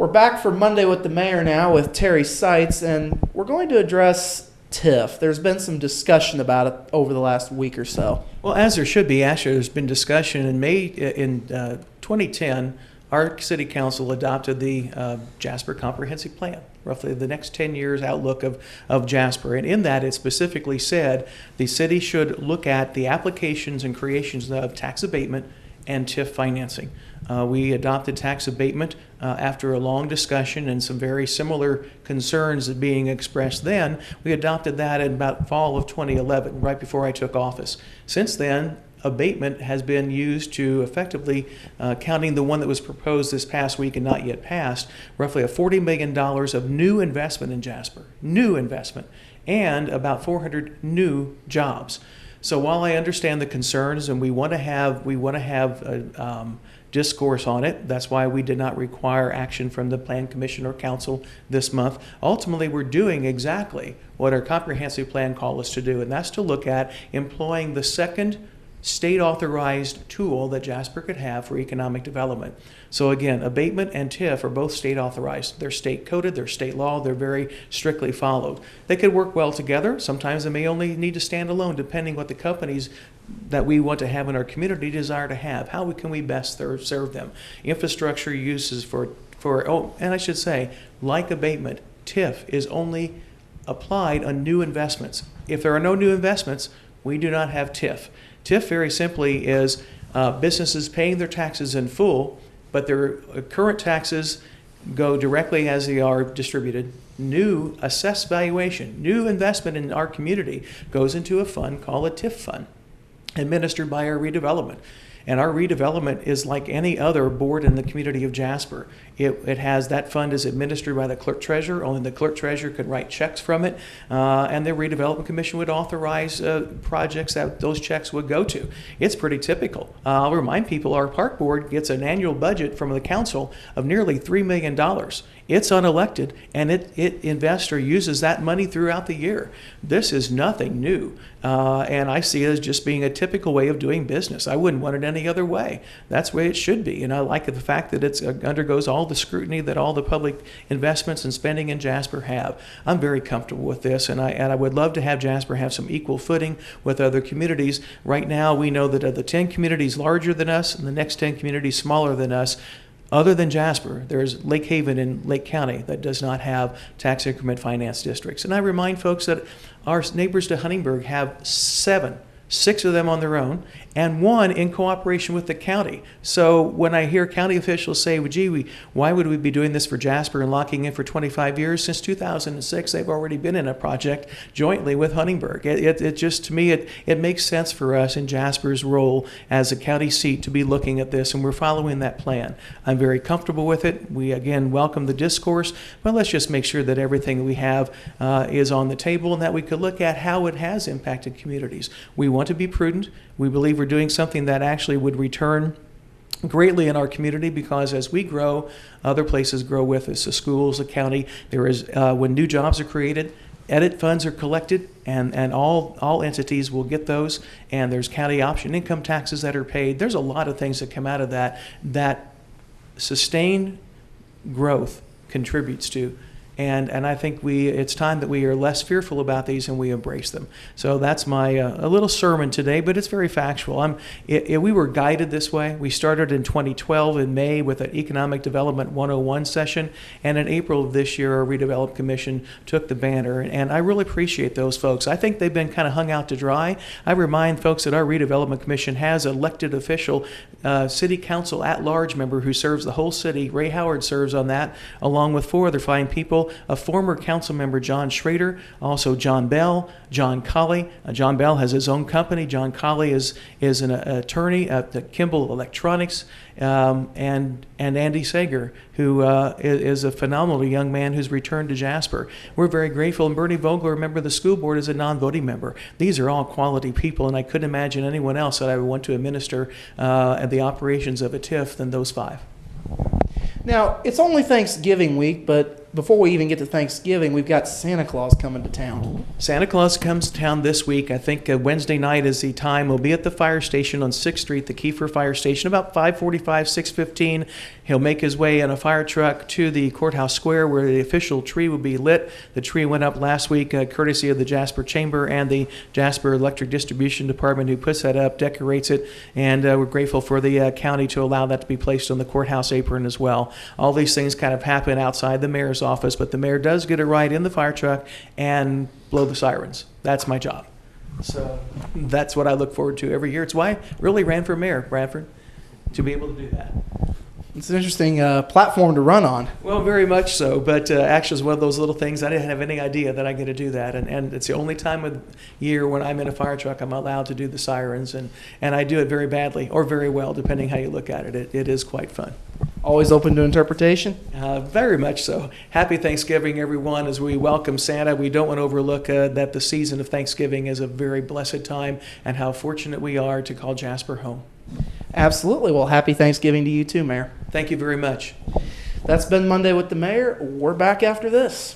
We're back for Monday with the Mayor now with Terry Seitz, and we're going to address TIF. There's been some discussion about it over the last week or so. Well, as there should be, Asher, there's been discussion. In 2010, our city council adopted the Jasper Comprehensive Plan, roughly the next 10 years outlook of Jasper. And in that, it specifically said the city should look at the applications and creations of tax abatement and TIF financing. We adopted tax abatement after a long discussion and some very similar concerns being expressed then. We adopted that in about fall of 2011, right before I took office. Since then, abatement has been used to effectively, counting the one that was proposed this past week and not yet passed, roughly a $40 million of new investment in Jasper, new investment, and about 400 new jobs. So while I understand the concerns and we want to have discourse on it, that's why we did not require action from the Plan Commission or Council this month. Ultimately, we're doing exactly what our comprehensive plan called us to do, and that's to look at employing the second state-authorized tool that Jasper could have for economic development. So again, abatement and TIF are both state-authorized. They're state-coded, they're state law, they're very strictly followed. They could work well together. Sometimes they may only need to stand alone, depending what the companies that we want to have in our community desire to have. How can we best serve them? Infrastructure uses and I should say, like abatement, TIF is only applied on new investments. If there are no new investments, we do not have TIF. TIF very simply is businesses paying their taxes in full, but their current taxes go directly as they are distributed. New assessed valuation, new investment in our community goes into a fund called a TIF fund, administered by our redevelopment. And our redevelopment is like any other board in the community of Jasper. It has, that fund is administered by the clerk treasurer. Only the clerk treasurer can write checks from it, and the redevelopment commission would authorize projects that those checks would go to. It's pretty typical. I'll remind people our park board gets an annual budget from the council of nearly $3 million. It's unelected, and it invests or uses that money throughout the year. This is nothing new, and I see it as just being a typical way of doing business. I wouldn't want it any other way. That's the way it should be, and I like the fact that it undergoes all the scrutiny that all the public investments and spending in Jasper have. I'm very comfortable with this, and I would love to have Jasper have some equal footing with other communities. Right now, we know that of the 10 communities larger than us and the next 10 communities smaller than us, other than Jasper, there's Lake Haven and Lake County that does not have tax increment finance districts. And I remind folks that our neighbors to Huntingburg have 6 of them on their own, and 1 in cooperation with the county. So when I hear county officials say, well, gee, why would we be doing this for Jasper and locking in for 25 years? Since 2006, they've already been in a project jointly with Huntingburg. It just, to me, it makes sense for us in Jasper's role as a county seat to be looking at this, and we're following that plan. I'm very comfortable with it. We, again, welcome the discourse, but let's just make sure that everything we have is on the table and that we could look at how it has impacted communities. We want to be prudent. We believe we're doing something that actually would return greatly in our community, because as we grow, other places grow with us. The schools, the county, there is when new jobs are created, edit funds are collected, and all entities will get those, and there's county option income taxes that are paid. There's a lot of things that come out of that sustained growth contributes to. And I think it's time that we are less fearful about these and we embrace them. So that's my a little sermon today, but it's very factual. We were guided this way. We started in 2012 in May with an Economic Development 101 session, and in April of this year, our Redevelopment Commission took the banner, and I really appreciate those folks. I think they've been kind of hung out to dry. I remind folks that our Redevelopment Commission has an elected official, City Council at-large member who serves the whole city. Ray Howard serves on that, along with 4 other fine people. A former council member, John Schrader, also John Bell, John Colley. John Bell has his own company. John Colley is an attorney at the Kimball Electronics, and Andy Sager, who is a phenomenal young man who's returned to Jasper. We're very grateful. And Bernie Vogler, a member of the school board, is a non-voting member. These are all quality people, and I couldn't imagine anyone else that I would want to administer at the operations of a TIF than those 5. Now, it's only Thanksgiving week, but before we even get to Thanksgiving, we've got Santa Claus coming to town. Santa Claus comes to town this week. I think Wednesday night is the time. We'll be at the fire station on 6th Street, the Kiefer Fire Station, about 5:45, 6:15. He'll make his way in a fire truck to the courthouse square where the official tree will be lit. The tree went up last week courtesy of the Jasper Chamber and the Jasper Electric Distribution Department, who puts that up, decorates it, and we're grateful for the county to allow that to be placed on the courthouse apron as well. All these things kind of happen outside the mayor's office, but the mayor does get a ride in the fire truck and blow the sirens. That's my job. So that's what I look forward to every year. It's why I really ran for mayor, Bradford, to be able to do that. It's an interesting platform to run on. Well, very much so, but actually it's one of those little things. I didn't have any idea that I get to do that, and it's the only time of year when I'm in a fire truck I'm allowed to do the sirens, and I do it very badly or very well, depending how you look at it. It is quite fun. Always open to interpretation? Very much so. Happy Thanksgiving, everyone, as we welcome Santa. We don't want to overlook that the season of Thanksgiving is a very blessed time, and how fortunate we are to call Jasper home. Absolutely. Well, happy Thanksgiving to you too, Mayor. Thank you very much. That's been Monday with the Mayor. We're back after this.